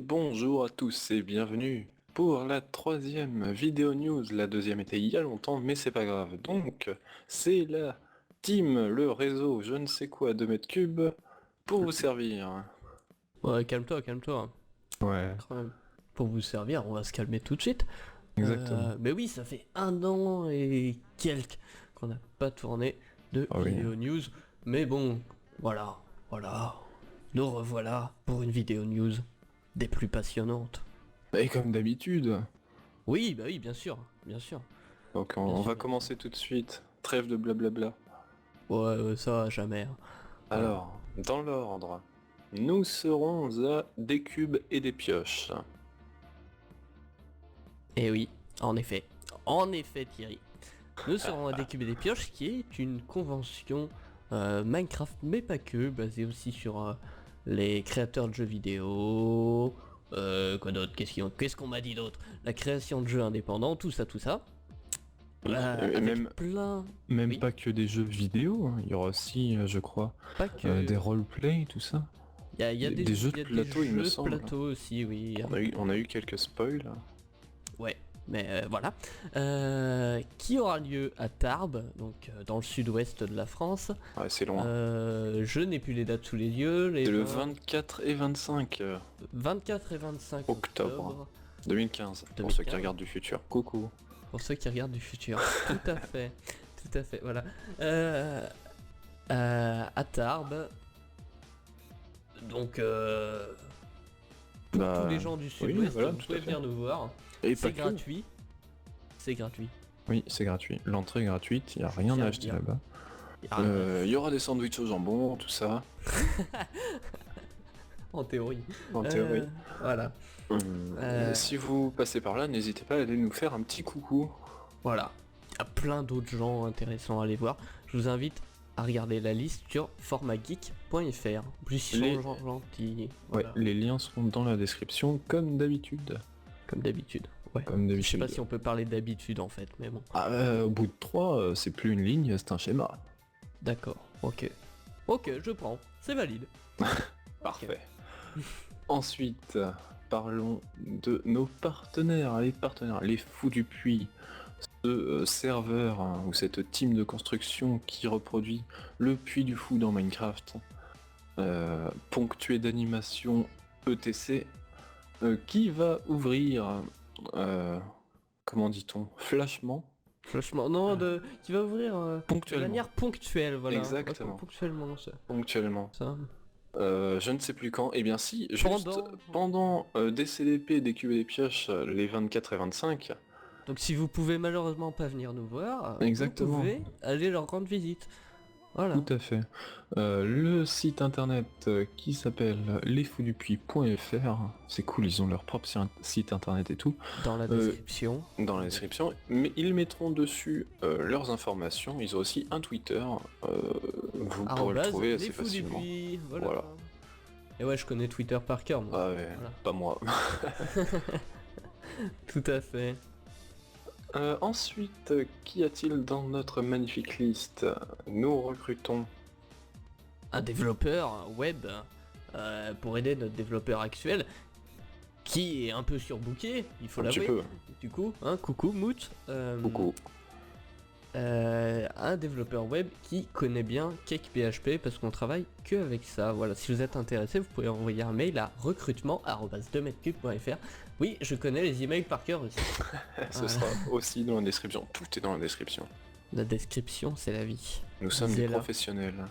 Bonjour à tous et bienvenue pour la troisième vidéo news. La deuxième était il y a longtemps, mais c'est pas grave. Donc, c'est la team, le réseau, je ne sais quoi de mètres cubes pour vous servir. Ouais, calme-toi, calme-toi. Ouais, Quand même. Pour vous servir, on va se calmer tout de suite. exactement. Mais oui, ça fait 1 an et quelques qu'on n'a pas tourné de Ah oui. vidéo news. Mais bon, voilà. Nous revoilà pour une vidéo news des plus passionnantes. Et comme d'habitude, Oui, bah oui, bien sûr, bien sûr. donc Bien on sûr, va bien sûr. commencer tout de suite. Trêve de blabla. Ouais, ça, jamais. Hein. Voilà. Alors, dans l'ordre, nous serons à des cubes et des pioches. Et oui, en effet. En effet, Thierry. Nous serons à Décube et des Pioches, qui est une convention Minecraft, mais pas que, basée aussi sur les créateurs de jeux vidéo. Quoi d'autre? Qu'est-ce qu'on m'a dit d'autre? La création de jeux indépendants, tout ça, tout ça. Oui, et Avec plein... même Oui, pas que des jeux vidéo, hein. Il y aura aussi, je crois, pas des que... roleplay, tout ça. Des jeux de Il y a des plateau, il me jeux de semble. plateau aussi, oui. On a eu quelques spoils. Ouais, mais voilà. Qui aura lieu à Tarbes, donc dans le sud-ouest de la France. Ouais, c'est loin. Je n'ai plus les dates sous les yeux. Les C'est le 24 et 25 24 et 25 octobre octobre 2015, pour ceux qui 2015. regardent du futur. Coucou. Pour ceux qui regardent du futur. Tout à fait. Tout à fait, voilà. À Tarbes. Donc, pour Bah, tous les gens du oui, sud-ouest, voilà, vous tout pouvez à fait. venir nous voir. Et pas C'est que. gratuit. C'est gratuit. Oui, c'est gratuit. L'entrée est gratuite, il n'y a rien Tiens à à acheter dire. là-bas. Y a rien. Il y aura des sandwichs au jambon, tout ça, En théorie. en théorie. Voilà. Et si vous passez par là, n'hésitez pas à aller nous faire un petit coucou. Voilà. Il y a plein d'autres gens intéressants à aller voir. Je vous invite à regarder la liste sur formatgeek.fr. En plus, ils sont gentils. Voilà. Ouais, les liens sont dans la description, comme d'habitude. Comme d'habitude. Ouais. Comme Je sais d'habitude. pas si on peut parler d'habitude en fait, mais bon. Ah, au bout de 3, c'est plus une ligne, c'est un schéma. D'accord. Ok. Ok, je prends. C'est valide. Parfait. Ensuite, parlons de nos partenaires, les fous du puits. Ce serveur, hein, ou cette team de construction qui reproduit le puits du fou dans Minecraft, ponctué d'animation ETC, qui va ouvrir, comment dit-on, flashement, Franchement, non, qui va ouvrir de ponctuellement. manière ponctuelle, voilà. Exactement. Ouais, ponctuellement, ça. Ponctuellement. Ça. Je ne sais plus quand. Eh bien si, juste pendant des CDP, des cubes et des pioches, les 24 et 25. Donc si vous pouvez malheureusement pas venir nous voir, Exactement. vous pouvez aller leur rendre visite. Voilà. Tout à fait. Le site internet qui s'appelle lesfousdupuis.fr, c'est cool, ils ont leur propre site internet et tout, Dans la description. dans la description, mais ils mettront dessus leurs informations, ils ont aussi un Twitter, vous pourrez le trouver assez facilement. Voilà. Et ouais, je connais Twitter par cœur, moi. Ah ouais, Voilà. pas moi. Tout à fait. Ensuite, qu'y a-t-il dans notre magnifique liste? Nous recrutons... Un développeur web pour aider notre développeur actuel qui est un peu surbooké, il faut Un petit l'avouer. peu. Du coup, hein, coucou Moot. Beaucoup. Un développeur web qui connaît bien CakePHP parce qu'on travaille que avec ça. Voilà, si vous êtes intéressé, vous pouvez envoyer un mail à recrutement@2mètres3.fr. Oui, je connais les emails par cœur aussi. Ce sera aussi dans la description. Tout est dans la description. La description, c'est la vie. Nous sommes des Disez-la. professionnels.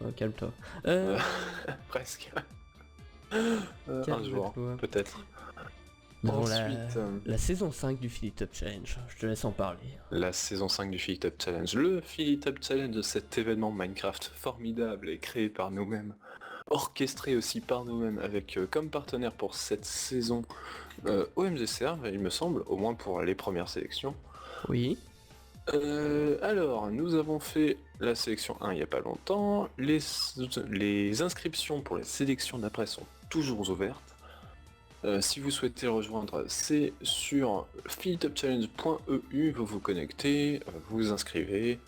Oh, calme-toi. Presque. Un jour, Calme-toi. peut-être. Nous avons Ensuite, la saison 5 du Philly Up Challenge. Je te laisse en parler. la saison 5 du Philly Up Challenge. Le Philly Up Challenge, cet événement Minecraft formidable et créé par nous-mêmes, orchestré aussi par nous-mêmes, avec comme partenaire pour cette saison OMG Serve, il me semble, au moins pour les premières sélections. Oui. Alors, nous avons fait la sélection 1 il n'y a pas longtemps. Les inscriptions pour les sélections d'après sont toujours ouvertes. Si vous souhaitez rejoindre, c'est sur philitopchallenge.eu, vous vous connectez, vous vous inscrivez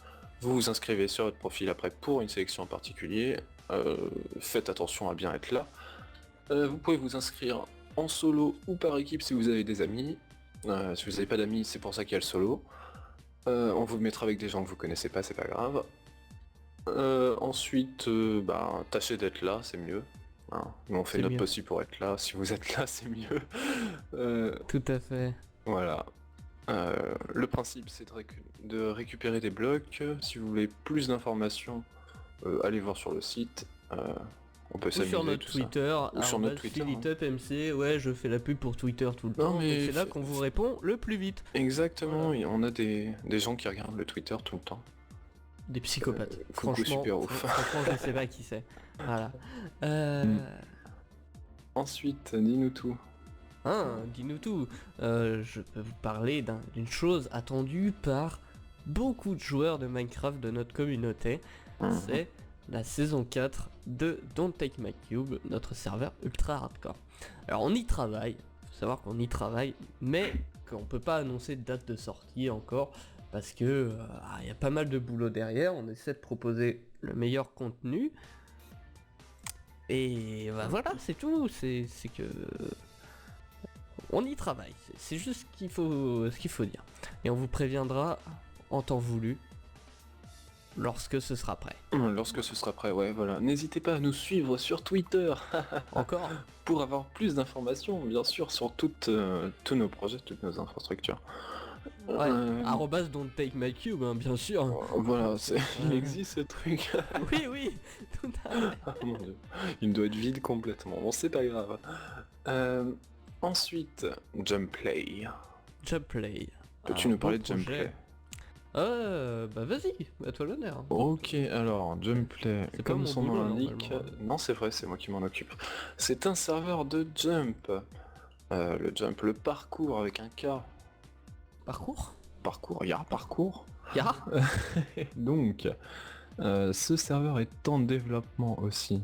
sur votre profil après pour une sélection en particulier. Faites attention à bien être là. Vous pouvez vous inscrire en solo ou par équipe si vous avez des amis. Si vous n'avez pas d'amis, c'est pour ça qu'il y a le solo. On vous mettra avec des gens que vous connaissez pas, c'est pas grave. Ensuite, tâchez d'être là, c'est mieux. Hein, nous on fait C'est notre mieux. possible pour être là, si vous êtes là c'est mieux. Tout à fait. Voilà. Le principe c'est de récupérer des blocs. Si vous voulez plus d'informations, allez voir sur le site. On peut Ou sur s'amuser, notre tout ça. Twitter, Ou sur notre Twitter, @FilitupMC. Ouais, je fais la pub pour Twitter tout le Non, temps, mais mais c'est là qu'on vous répond le plus vite. Exactement, Voilà. et on a des gens qui regardent le Twitter tout le temps. Des psychopathes. Coucou Franchement, super ouf. franchement, je sais pas qui c'est. Voilà. Ensuite, dis-nous tout. Dis-nous tout. Je peux vous parler d'une chose attendue par beaucoup de joueurs de Minecraft de notre communauté. C'est la saison 4 de Don't Take My Cube, notre serveur ultra hardcore. Alors on y travaille, faut savoir qu'on y travaille, mais qu'on peut pas annoncer de date de sortie encore, parce que y a pas mal de boulot derrière, on essaie de proposer le meilleur contenu. Et voilà, c'est tout, c'est que... On y travaille, c'est juste ce qu'il faut dire. Et on vous préviendra en temps voulu, lorsque ce sera prêt. Lorsque ce sera prêt, ouais, voilà. N'hésitez pas à nous suivre sur Twitter Encore pour avoir plus d'informations, bien sûr, sur tous nos projets, toutes nos infrastructures. Ouais, @don't take my cube, hein, bien sûr. Voilà, il existe ce truc. Oui, tout à fait. Ah, mon Dieu. Il doit être vide complètement. Bon, c'est pas grave. Ensuite, Jumpplay. Jumpplay. Peux-tu nous parler de Jumpplay? Bah vas-y, à toi l'honneur. Ok, alors, Jumpplay, C'est pas comme mon son nom boulot, l'indique... normalement. Non, c'est vrai, c'est moi qui m'en occupe. C'est un serveur de Jump. Le Jump, le parcours avec un K. Parcours Parcours, il y a un parcours. Ya Donc, ce serveur est en développement aussi.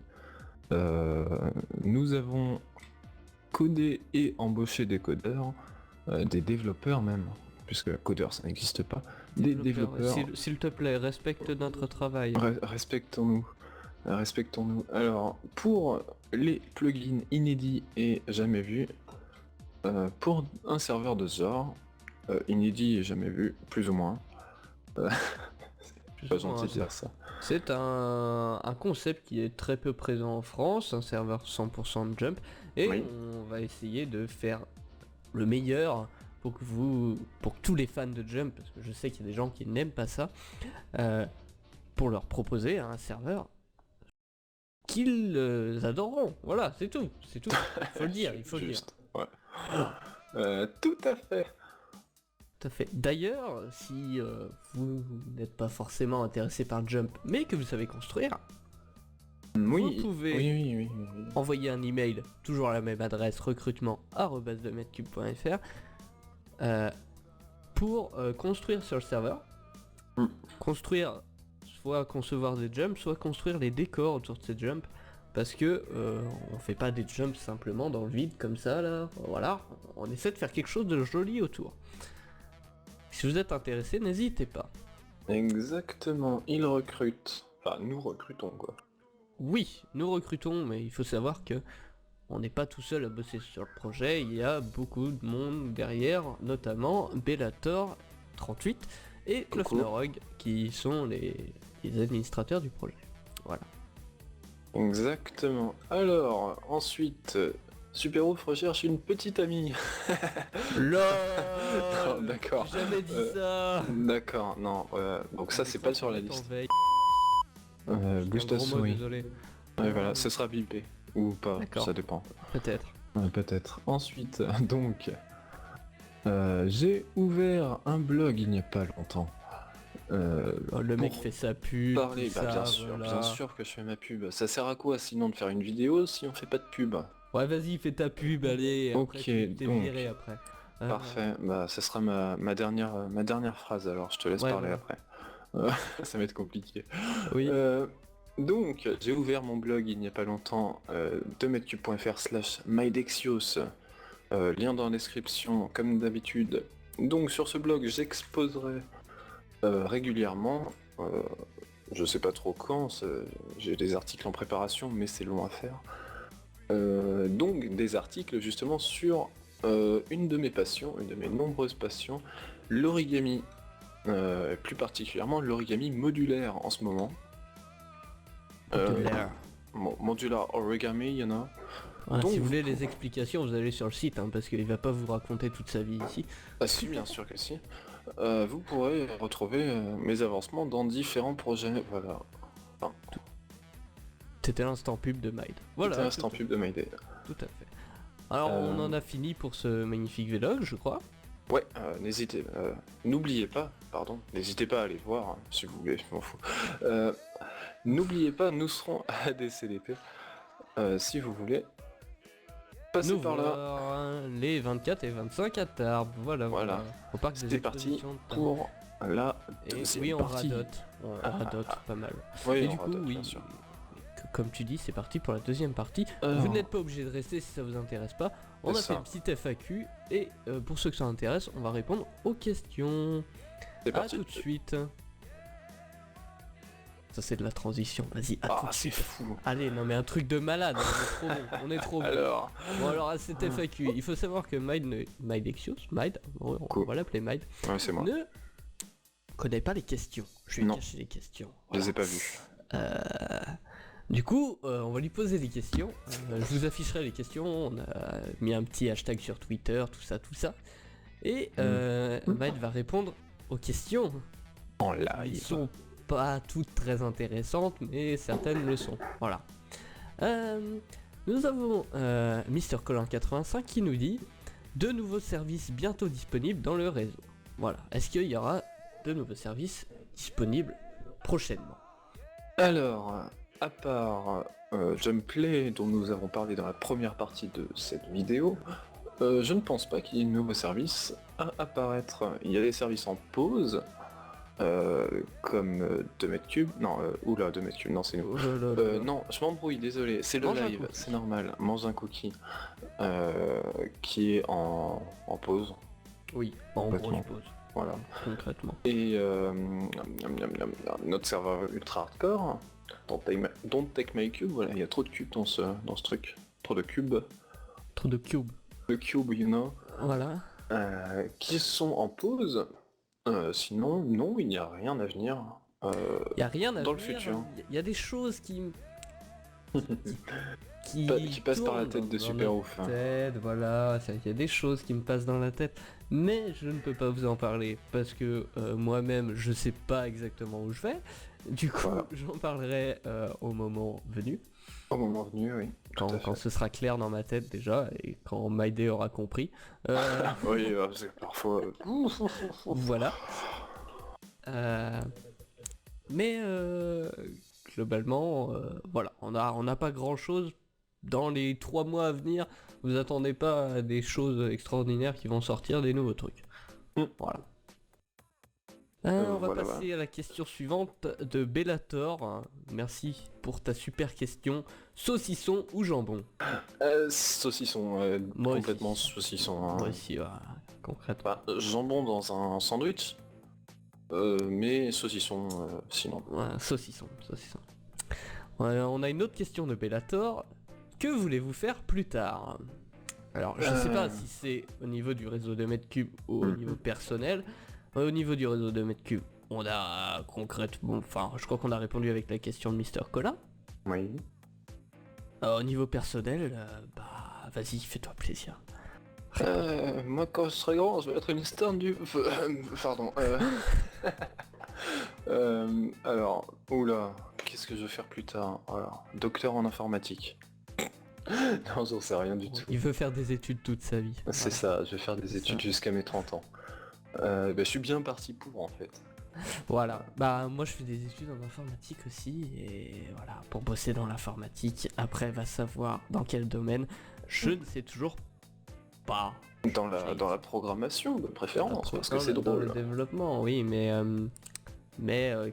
Nous avons codé et embauché des codeurs, des développeurs même, puisque codeur ça n'existe pas. Des développeurs. S'il te plaît, respecte notre travail. Respectons-nous. Respectons-nous. Alors, pour les plugins inédits et jamais vus, pour un serveur de ce genre, inédit et jamais vu, plus ou moins, Plus pas ou moins, gentil de dire ça. C'est un concept qui est très peu présent en France, un serveur 100% de Jump, et Oui. on va essayer de faire le meilleur pour que tous les fans de Jump, parce que je sais qu'il y a des gens qui n'aiment pas ça, pour leur proposer un serveur qu'ils adoreront. Voilà, c'est tout. Faut le dire, il faut le dire. Juste, ouais. Tout à fait. Tout à fait. D'ailleurs, si vous n'êtes pas forcément intéressé par Jump, mais que vous savez construire, Oui, vous pouvez oui. envoyer un email, toujours à la même adresse, recrutement@dometcube.fr, pour construire sur le serveur. Construire, soit concevoir des jumps, soit construire les décors autour de ces jumps. Parce que on fait pas des jumps simplement dans le vide comme ça là, voilà, on essaie de faire quelque chose de joli autour. Si vous êtes intéressé, n'hésitez pas. Exactement, ils recrutent. Enfin, nous recrutons quoi. Oui, nous recrutons, mais il faut savoir que on n'est pas tout seul à bosser sur le projet, il y a beaucoup de monde derrière, notamment Bellator38 et Klofnerog qui sont les administrateurs du projet. Voilà. Exactement. Alors, ensuite, Superouf recherche une petite amie. LOL. Non, d'accord. J'ai jamais dit ça. D'accord, non. Donc ça, c'est pas sur la liste. Bouge ta souris. Désolé. Ouais, voilà, ce sera bipé. Ou pas, D'accord. ça dépend. Peut-être. Peut-être. Ensuite, donc, j'ai ouvert un blog il n'y a pas longtemps. Oh, le mec pour fait sa pub. parler, tout bah, ça, bien voilà. sûr que je fais ma pub. Ça sert à quoi sinon de faire une vidéo si on fait pas de pub? Ouais, vas-y, fais ta pub, allez. Après, Ok, t'es donc. viré après. Parfait, bah ça sera ma dernière phrase, alors je te laisse Ouais, parler voilà. après. Ça va être compliqué. Oui. Donc, j'ai ouvert mon blog il n'y a pas longtemps, dometcube.fr/mydexios, lien dans la description comme d'habitude. Donc sur ce blog j'exposerai régulièrement, je sais pas trop quand, j'ai des articles en préparation mais c'est long à faire. Donc des articles justement sur une de mes passions, une de mes nombreuses passions, l'origami. Plus particulièrement l'origami modulaire en ce moment. Modulaire. Modular origami, il y en a. Voilà, Donc, si vous voulez les explications, vous allez sur le site, hein, parce qu'il va pas vous raconter toute sa vie ici. Ah si, bien sûr que si. Vous pourrez retrouver mes avancements dans différents projets. Voilà. C'était l'instant pub de Maid. Voilà. C'était l'instant pub de Mayday. Tout à fait. Alors on en a fini pour ce magnifique vlog, je crois. Ouais, n'oubliez pas, n'hésitez pas à aller voir, hein, si vous voulez, je m'en fous. N'oubliez pas, nous serons à DCDP, si vous voulez. Passez Nous par là. voir les 24 et 25 à Tarbes, voilà. Au parc des C'est parti expositions de Tarbes. pour la Et deuxième oui, on partie. radote, on radote pas mal. Oui, Et on du coup, radote, oui, bien sûr. comme tu dis, c'est parti pour la deuxième partie. Alors, Vous n'êtes pas obligé de rester si ça vous intéresse pas. On C'est a fait ça. une petite FAQ et pour ceux que ça intéresse, on va répondre aux questions. c'est À parti. tout de suite. Ça c'est de la transition, vas-y, à tout Ah, de c'est suite. fou. Allez, non mais un truc de malade, on est trop bon, on est trop bon. Alors, Bon alors à cette FAQ, il faut savoir que Maid, on Cool. va l'appeler Maid, ouais, c'est moi. ne connaît pas les questions. Je vais Non. cacher les questions. Je les ai pas vus. Du coup, on va lui poser des questions. Je vous afficherai les questions. On a mis un petit hashtag sur Twitter, tout ça. Et Maid va répondre aux questions. En Ils live. sont pas toutes très intéressantes, mais certaines le sont. Voilà. Nous avons Mister Colin 85 qui nous dit de nouveaux services bientôt disponibles dans le réseau. Voilà. Est-ce qu'il y aura de nouveaux services disponibles prochainement? Alors, à part Jumplay dont nous avons parlé dans la première partie de cette vidéo, je ne pense pas qu'il y ait de nouveaux services à apparaître. Il y a des services en pause, comme 2 mètres cubes. Non, 2 mètres cubes, non c'est nous. Non, je m'embrouille, désolé, c'est le Mange un live, cookie. c'est normal. Mange un cookie, qui est en pause, Oui, en Complètement. grosse pause, voilà. concrètement. Et notre serveur ultra hardcore, Don't Take My Cube, voilà, il y a trop de cubes dans ce truc. Trop de cubes. Trop de cubes. Le cube, you know. Voilà. Qui sont en pause. Sinon, non, il n'y a rien à venir. Il y a rien à dans le venir, futur. Il y a des choses qui Qui passent par la tournent tête de dans Super notre Ouf. Hein. tête, voilà, il y a des choses qui me passent dans la tête, mais je ne peux pas vous en parler parce que moi-même je sais pas exactement où je vais. Du coup, Voilà. j'en parlerai au moment venu, Au moment venu, oui. tout à quand fait. ce sera clair dans ma tête déjà et quand Maïdé aura compris. Oui, parce que parfois... Voilà. Mais globalement, voilà, on n'a pas grand chose dans les 3 mois à venir. Vous attendez pas à des choses extraordinaires qui vont sortir, des nouveaux trucs. Voilà. On va voilà, passer à la question suivante de Bellator. Merci pour ta super question. Saucisson ou jambon? Saucisson, Moi aussi. complètement saucisson. Hein. Moi aussi, voilà, concrètement. Jambon dans un sandwich, mais saucisson sinon. Ouais, saucisson. Ouais, on a une autre question de Bellator. Que voulez-vous faire plus tard? Alors, je sais pas si c'est au niveau du réseau de mètres cubes ou au niveau personnel. Au niveau du réseau de mètres cubes, on a concrètement... Enfin, je crois qu'on a répondu avec la question de Mister Colin. Oui. Au niveau personnel, bah, vas-y, fais-toi plaisir. Moi quand je serai grand, je vais être une star du... Pardon. Alors, oula, qu'est-ce que je vais faire plus tard? Alors, docteur en informatique. Non, j'en sais rien du tout. Il veut faire des études toute sa vie. C'est ça, je vais faire des C'est études ça. jusqu'à mes 30 ans. Je suis bien parti pour en fait. Voilà, bah moi je fais des études en informatique aussi et voilà, pour bosser dans l'informatique, après va savoir dans quel domaine, je ne sais toujours pas. Dans la programmation de préférence, parce que Dans c'est le- Dans le drôle. développement, oui, mais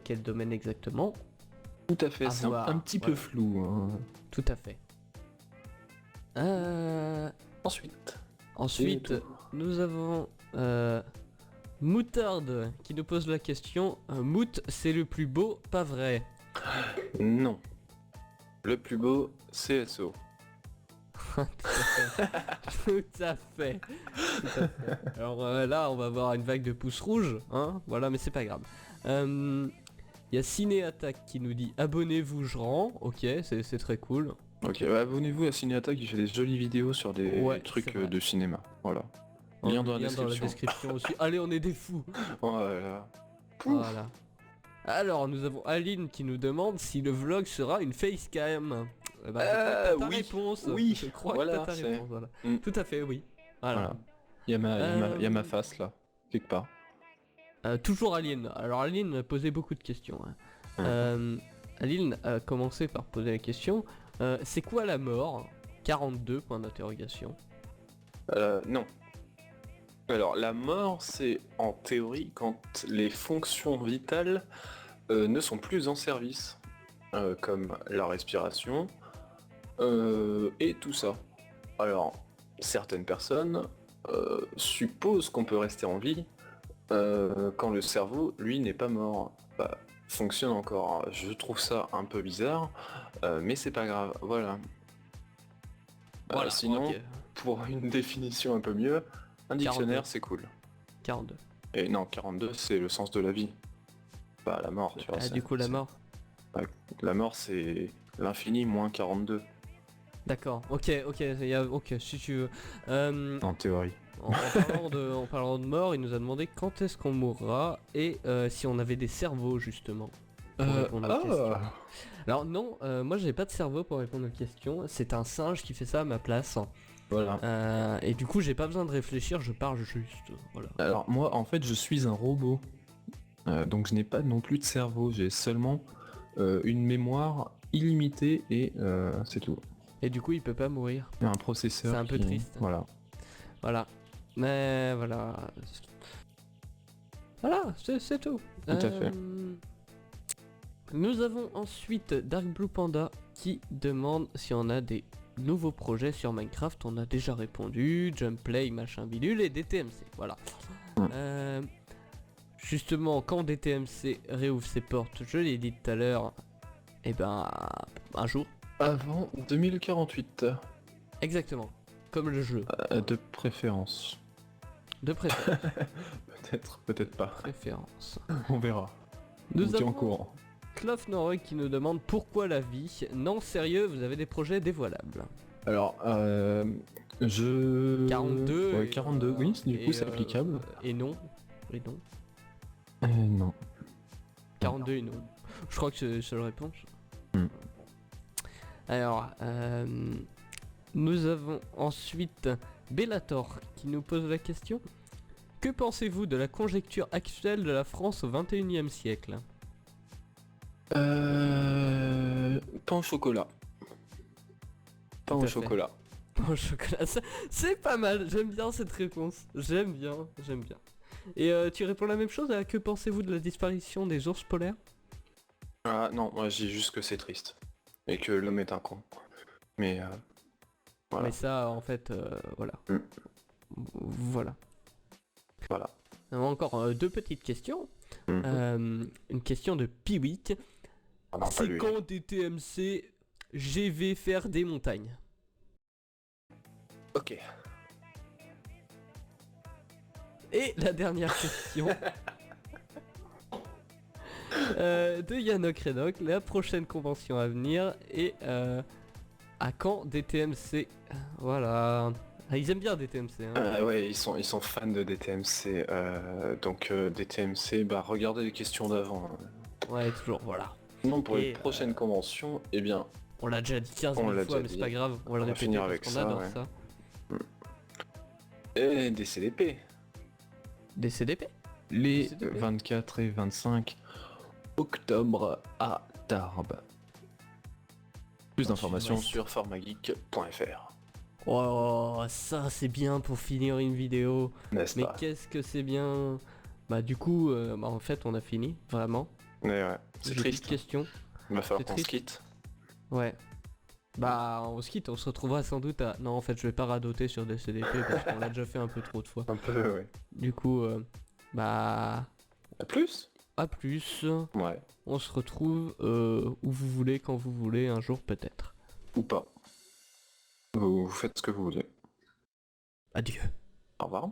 quel domaine exactement? Tout à fait, À c'est voir, un petit peu voilà. flou. Hein. Tout à fait. Ensuite. Ensuite, Et tout. nous avons Moutarde qui nous pose la question, Mout c'est le plus beau, pas vrai? Non. Le plus beau, CSO. Tout à fait. Tout à fait. Alors là, on va avoir une vague de pouces rouges, hein. Voilà, mais c'est pas grave. Il y a Ciné Attack qui nous dit abonnez-vous, je rends. Ok, c'est très cool. Ok, bah, abonnez-vous à Cinéattaque, il fait des jolies vidéos sur des Ouais, trucs c'est vrai. de cinéma. Voilà. On Lien met dans la le lien dans la description. description aussi. Allez, on est des fous. Voilà. Voilà. Alors, nous avons Aline qui nous demande si le vlog sera une facecam. Eh ben, je crois que t'as ta Oui, réponse. oui, Je crois que voilà, t'as ta c'est- réponse. Voilà. Mm. Tout à fait, oui. Voilà. Voilà. Il y a ma Euh, face là, quelque part. Toujours Aline. Alors Aline a posé beaucoup de questions, hein. Mhm. Aline a commencé par poser la question c'est quoi la mort 42 points d'interrogation. Non. Alors, la mort, c'est en théorie quand les fonctions vitales ne sont plus en service, comme la respiration et tout ça. Alors, certaines personnes supposent qu'on peut rester en vie quand le cerveau, lui, n'est pas mort. Bah, fonctionne encore. Je trouve ça un peu bizarre, mais c'est pas grave. Voilà. Voilà, Sinon, ok. pour une définition un peu mieux, un 42. dictionnaire, c'est cool. 42. Et non, 42, c'est le sens de la vie. Pas la mort, tu vois. Ah, du coup la mort. La mort, c'est l'infini moins 42, D'accord, ok, ok, si tu veux. en théorie. En parlant de mort, il nous a demandé quand est-ce qu'on mourra et si on avait des cerveaux justement. Pour répondre aux questions. Alors non, moi j'ai pas de cerveau pour répondre aux questions, c'est un singe qui fait ça à ma place. Voilà. Et du coup j'ai pas besoin de réfléchir, je parle juste. Voilà. Alors moi, en fait, je suis un robot. Donc je n'ai pas non plus de cerveau, j'ai seulement une mémoire illimitée et c'est tout. Et du coup il peut pas mourir. Il y a un processeur. C'est un peu triste. Voilà. Voilà. Mais voilà. Voilà, c'est tout. Tout à fait. Nous avons ensuite Dark Blue Panda qui demande si on a des nouveaux projets sur Minecraft. On a déjà répondu, Jumplay, machin bidule et DTMC. Voilà. Justement, quand DTMC réouvre ses portes, je l'ai dit tout à l'heure, et ben un jour. Avant 2048. Exactement. Comme le jeu. De préférence. De préférence. Peut-être pas. Préférence. On verra. Nous On tient au avons courant. Clough Norway qui nous demande pourquoi la vie. Non sérieux, vous avez des projets dévoilables. Alors, je... 42. Ouais, 42, oui, du coup c'est et, applicable. Et non. Et non. Non. 42 et non. Je crois que c'est la seule réponse. Alors, nous avons ensuite Bellator qui nous pose la question. Que pensez-vous de la conjecture actuelle de la France au 21e siècle? Pain au chocolat. Pain Tout au à fait. chocolat. Pain au chocolat, c'est pas mal, j'aime bien cette réponse. J'aime bien. Et tu réponds la même chose à que pensez-vous de la disparition des ours polaires? Ah non, moi je dis juste que c'est triste. Et que l'homme est un con. Mais voilà. Mais ça, en fait, voilà. Voilà. Voilà. On a encore deux petites questions. Une question de Piwik. Ah non, pas C'est lui. quand DTMC GV faire des montagnes? Ok. Et la dernière question de Yannock Renok, la prochaine convention à venir et à quand DTMC? Voilà. Ah, ils aiment bien DTMC. Hein. Ouais, ils sont fans de DTMC. Donc DTMC, bah regardez les questions d'avant. Ouais, toujours, voilà. Non, pour les Et, prochaines conventions, eh bien, On l'a déjà dit 15 On 000 l'a fois, déjà mais c'est dit. pas grave, on va le On va répéter finir parce avec qu'on ça, adore ouais. ça. et des CDP. Des CDP? Les CDP. 24 et 25 octobre à Tarbes. Plus d'informations sud-ouest. sur formageek.fr. Oh, ça c'est bien pour finir une vidéo. N'est-ce Mais pas? qu'est-ce que c'est bien. Bah du coup, en fait on a fini, vraiment. Mais ouais, c'est J'ai plus de triste. questions. Il va falloir C'est qu'on se triste. quitte. Ouais. Bah on se quitte, on se retrouvera sans doute à... Non en fait je vais pas radoter sur des CDP parce qu'on l'a déjà fait un peu trop de fois. Un peu, ouais. Du coup, bah... À plus? à plus. Ouais. On se retrouve où vous voulez, quand vous voulez, un jour peut-être. Ou pas. Vous faites ce que vous voulez. Adieu. Au revoir.